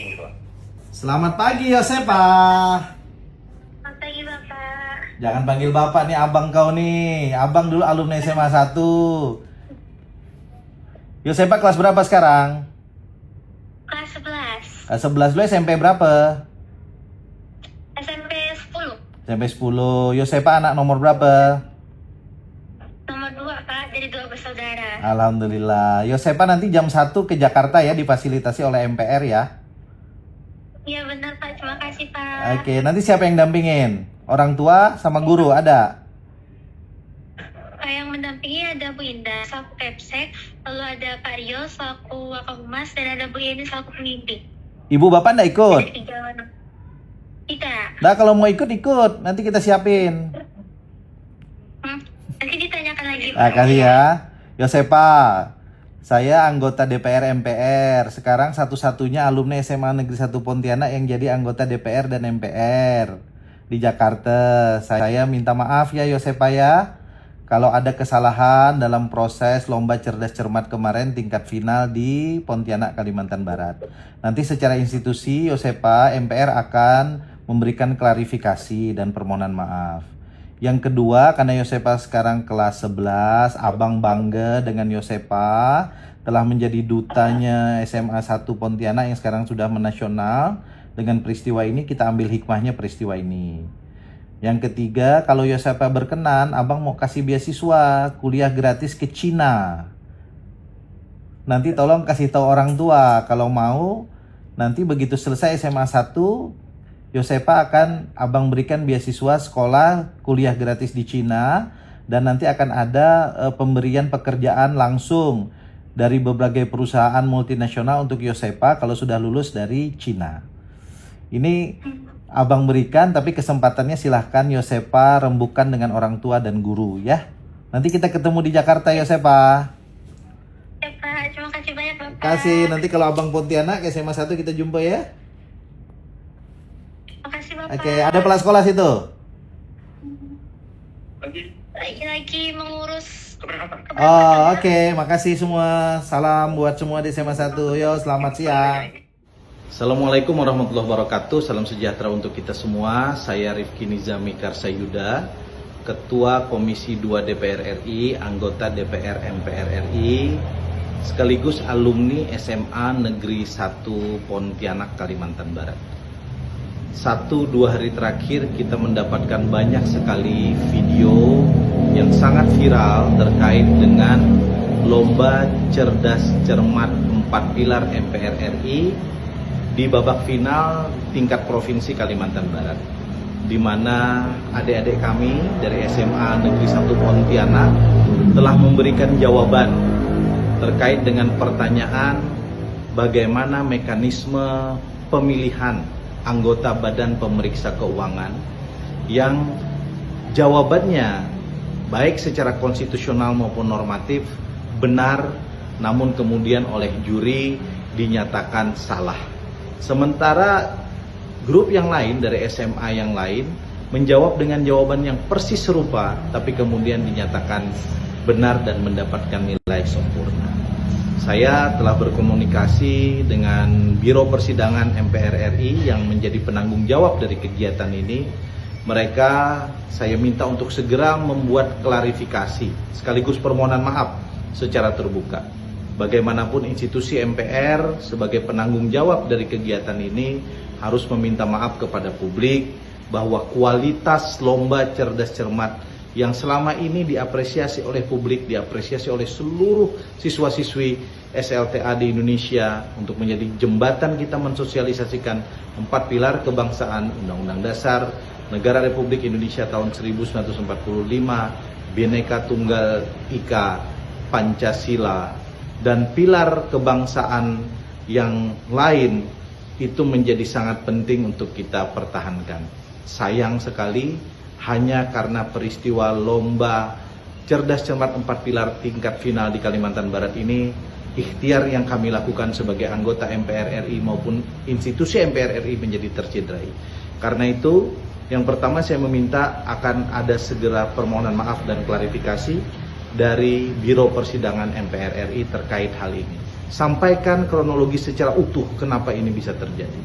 speaking gitu. Selamat pagi Yosepa. Selamat pagi Bapak. Jangan panggil Bapak nih, abang kau nih. Abang dulu alumni SMA 1. Yosepa kelas berapa sekarang? Kelas 11. Kelas 11. Lu SMP berapa? SMP 10. SMP 10. Yosepa anak nomor berapa? Nomor 2 Pak, dari 2 bersaudara. Alhamdulillah. Yosepa nanti jam 1 ke Jakarta ya, difasilitasi oleh MPR ya. Iya benar Pak, terima kasih Pak. Oke, nanti siapa yang dampingin? Orang tua sama guru ada? Yang mendampingi ada Bu Indah selaku Kepsek, lalu ada Pak Rio selaku Wakahumas, dan ada Bu Yeni selaku pembimbing. Ibu bapak nggak ikut? Dari 3 orang. Tidak. Nah kalau mau ikut, nanti kita siapin. Nanti ditanyakan lagi Pak. Nah, kasih ya. Yosepa, saya anggota DPR MPR. Sekarang satu-satunya alumni SMA Negeri 1 Pontianak yang jadi anggota DPR dan MPR di Jakarta. Saya minta maaf ya Yosepa ya, kalau ada kesalahan dalam proses lomba cerdas cermat kemarin tingkat final di Pontianak, Kalimantan Barat. Nanti secara institusi Yosepa MPR akan memberikan klarifikasi dan permohonan maaf. Yang kedua, karena Yosepa sekarang kelas 11, abang bangga dengan Yosepa telah menjadi dutanya SMA 1 Pontianak yang sekarang sudah menasional. Dengan peristiwa ini kita ambil hikmahnya peristiwa ini. Yang ketiga, kalau Yosepa berkenan, abang mau kasih beasiswa kuliah gratis ke Cina. Nanti tolong kasih tahu orang tua kalau mau. Nanti begitu selesai SMA 1, Yosepa akan abang berikan beasiswa sekolah kuliah gratis di Cina, dan nanti akan ada pemberian pekerjaan langsung dari berbagai perusahaan multinasional untuk Yosepa kalau sudah lulus dari Cina. Ini abang berikan, tapi kesempatannya silahkan Yosepa rembukan dengan orang tua dan guru ya. Nanti kita ketemu di Jakarta Yosepa. Ya Pak, terima kasih banyak Bapak. Kasih, nanti kalau abang Pontianak SMA 1 kita jumpa ya. Terima kasih Bapak. Oke, ada pelas sekolah situ. Lagi mengurus Keberangkatan. Oh, oke. Makasih semua. Salam buat semua di SMA 1. Yo, selamat siang. Assalamualaikum warahmatullahi wabarakatuh. Salam sejahtera untuk kita semua. Saya Rifki Nizami Karsayuda, Ketua Komisi 2 DPR RI, anggota DPR MPR RI, sekaligus alumni SMA Negeri 1 Pontianak, Kalimantan Barat. 1-2 hari terakhir kita mendapatkan banyak sekali video yang sangat viral terkait dengan lomba cerdas cermat 4 pilar MPR RI di babak final tingkat provinsi Kalimantan Barat, di mana adik-adik kami dari SMA Negeri 1 Pontianak telah memberikan jawaban terkait dengan pertanyaan bagaimana mekanisme pemilihan anggota Badan Pemeriksa Keuangan, yang jawabannya baik secara konstitusional maupun normatif benar, namun kemudian oleh juri dinyatakan salah. Sementara grup yang lain dari SMA yang lain menjawab dengan jawaban yang persis serupa, tapi kemudian dinyatakan benar dan mendapatkan nilai sempurna. Saya telah berkomunikasi dengan Biro Persidangan MPR RI yang menjadi penanggung jawab dari kegiatan ini. Mereka saya minta untuk segera membuat klarifikasi sekaligus permohonan maaf secara terbuka. Bagaimanapun institusi MPR sebagai penanggung jawab dari kegiatan ini harus meminta maaf kepada publik bahwa kualitas lomba cerdas cermat yang selama ini diapresiasi oleh publik, diapresiasi oleh seluruh siswa-siswi SLTA di Indonesia untuk menjadi jembatan kita mensosialisasikan 4 pilar kebangsaan, Undang-Undang Dasar Negara Republik Indonesia tahun 1945, Bhinneka Tunggal Ika, Pancasila, dan pilar kebangsaan yang lain itu menjadi sangat penting untuk kita pertahankan. Sayang sekali, hanya karena peristiwa lomba cerdas cermat 4 pilar tingkat final di Kalimantan Barat ini, ikhtiar yang kami lakukan sebagai anggota MPR RI maupun institusi MPR RI menjadi tercederai. Karena itu, yang pertama saya meminta akan ada segera permohonan maaf dan klarifikasi dari Biro Persidangan MPR RI terkait hal ini. sampaikan kronologi secara utuh kenapa ini bisa terjadi.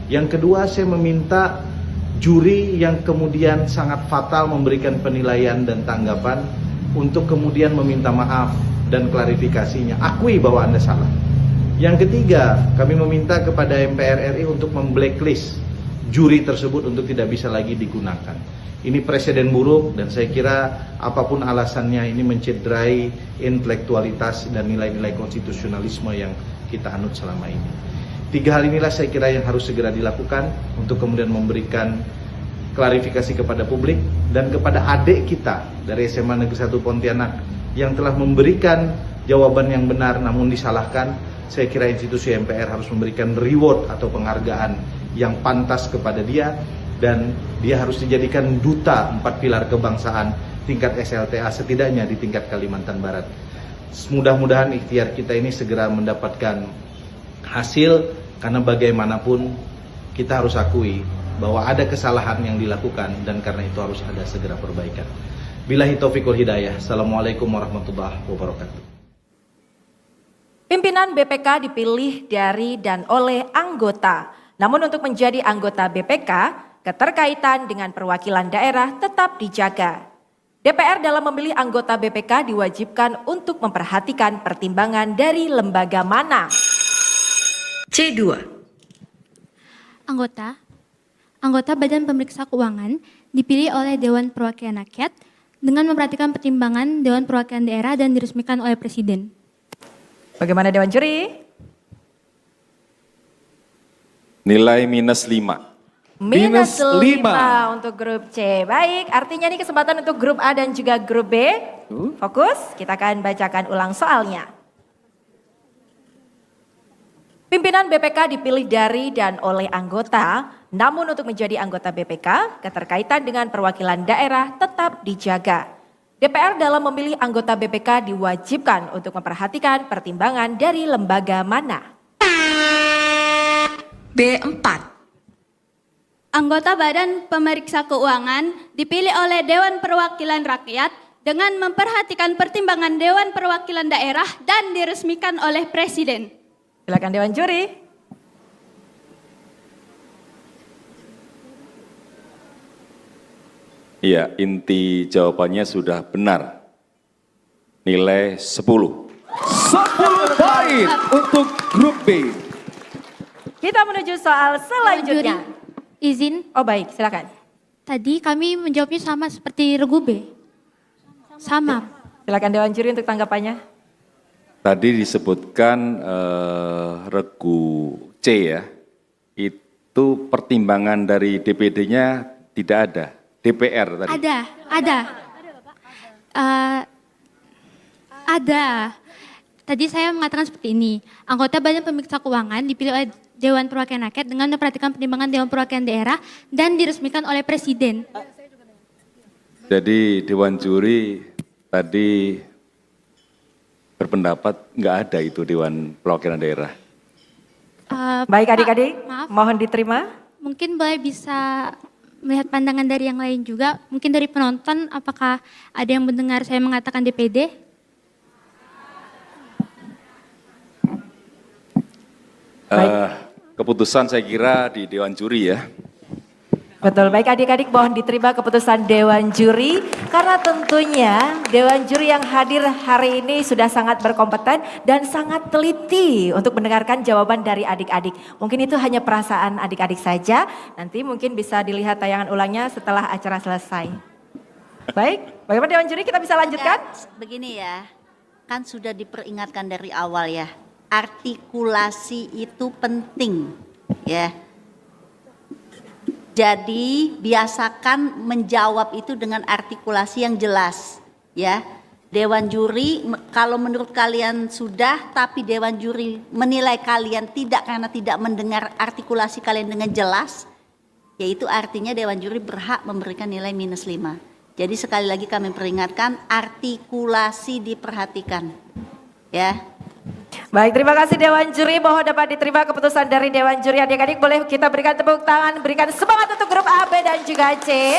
Yang kedua, saya meminta juri yang kemudian sangat fatal memberikan penilaian dan tanggapan untuk kemudian meminta maaf dan klarifikasinya, akui bahwa Anda salah. Yang ketiga, kami meminta kepada MPR RI untuk memblacklist juri tersebut untuk tidak bisa lagi digunakan. Ini presiden buruk dan saya kira apapun alasannya ini mencederai intelektualitas dan nilai-nilai konstitusionalisme yang kita anut selama ini. 3 hal inilah saya kira yang harus segera dilakukan untuk kemudian memberikan klarifikasi kepada publik dan kepada adik kita dari SMA Negeri 1 Pontianak yang telah memberikan jawaban yang benar namun disalahkan. Saya kira institusi MPR harus memberikan reward atau penghargaan yang pantas kepada dia dan dia harus dijadikan duta 4 pilar kebangsaan tingkat SLTA setidaknya di tingkat Kalimantan Barat. Mudah-mudahan ikhtiar kita ini segera mendapatkan hasil karena bagaimanapun kita harus akui bahwa ada kesalahan yang dilakukan dan karena itu harus ada segera perbaikan. Billahi taufiq wal hidayah. Assalamualaikum warahmatullahi wabarakatuh. Pimpinan BPK dipilih dari dan oleh anggota. Namun untuk menjadi anggota BPK, keterkaitan dengan perwakilan daerah tetap dijaga. DPR dalam memilih anggota BPK diwajibkan untuk memperhatikan pertimbangan dari lembaga mana. C2. Anggota Badan Pemeriksa Keuangan dipilih oleh Dewan Perwakilan Rakyat dengan memperhatikan pertimbangan Dewan Perwakilan Daerah dan diresmikan oleh Presiden. Bagaimana Dewan Juri? Nilai -5. Minus 5 untuk grup C. Baik, artinya ini kesempatan untuk grup A dan juga grup B. Fokus, kita akan bacakan ulang soalnya. Pimpinan BPK dipilih dari dan oleh anggota, namun untuk menjadi anggota BPK, keterkaitan dengan perwakilan daerah tetap dijaga. DPR dalam memilih anggota BPK diwajibkan untuk memperhatikan pertimbangan dari lembaga mana. B4. Anggota Badan Pemeriksa Keuangan dipilih oleh Dewan Perwakilan Rakyat dengan memperhatikan pertimbangan Dewan Perwakilan Daerah dan diresmikan oleh Presiden. Silakan Dewan Juri. Iya, inti jawabannya sudah benar. Nilai 10. 10 poin untuk grup B. Kita menuju soal selanjutnya. Izin, Oh baik, silakan. tadi kami menjawabnya sama seperti regu B. Sama. Silakan Dewan Juri untuk tanggapannya. Tadi disebutkan regu C ya, itu pertimbangan dari DPD-nya tidak ada, DPR tadi. Ada. Tadi saya mengatakan seperti ini, anggota Badan Pemeriksa Keuangan dipilih oleh Dewan Perwakilan Rakyat dengan memperhatikan pertimbangan Dewan Perwakilan Daerah dan diresmikan oleh Presiden. Jadi Dewan Juri tadi berpendapat nggak ada itu Dewan Perwakilan Daerah. Baik Pak, adik-adik, maaf. mohon diterima. Mungkin boleh bisa melihat pandangan dari yang lain juga, mungkin dari penonton, apakah ada yang mendengar saya mengatakan DPD? Keputusan saya kira di Dewan Juri ya. Betul, baik adik-adik mohon diterima keputusan Dewan Juri. Karena tentunya Dewan Juri yang hadir hari ini sudah sangat berkompeten dan sangat teliti untuk mendengarkan jawaban dari adik-adik. Mungkin itu hanya perasaan adik-adik saja, nanti mungkin bisa dilihat tayangan ulangnya setelah acara selesai. Baik, bagaimana Dewan Juri, kita bisa lanjutkan? Ya, begini ya, kan sudah diperingatkan dari awal ya, artikulasi itu penting ya. Jadi biasakan menjawab itu dengan artikulasi yang jelas ya. Dewan Juri kalau menurut kalian sudah, tapi Dewan Juri menilai kalian tidak karena tidak mendengar artikulasi kalian dengan jelas, yaitu artinya Dewan Juri berhak memberikan nilai -5. Jadi sekali lagi kami peringatkan, artikulasi diperhatikan ya. Baik, terima kasih Dewan Juri. Mohon dapat diterima keputusan dari Dewan Juri. Adik-adik boleh kita berikan tepuk tangan, berikan semangat untuk grup A, B dan juga C.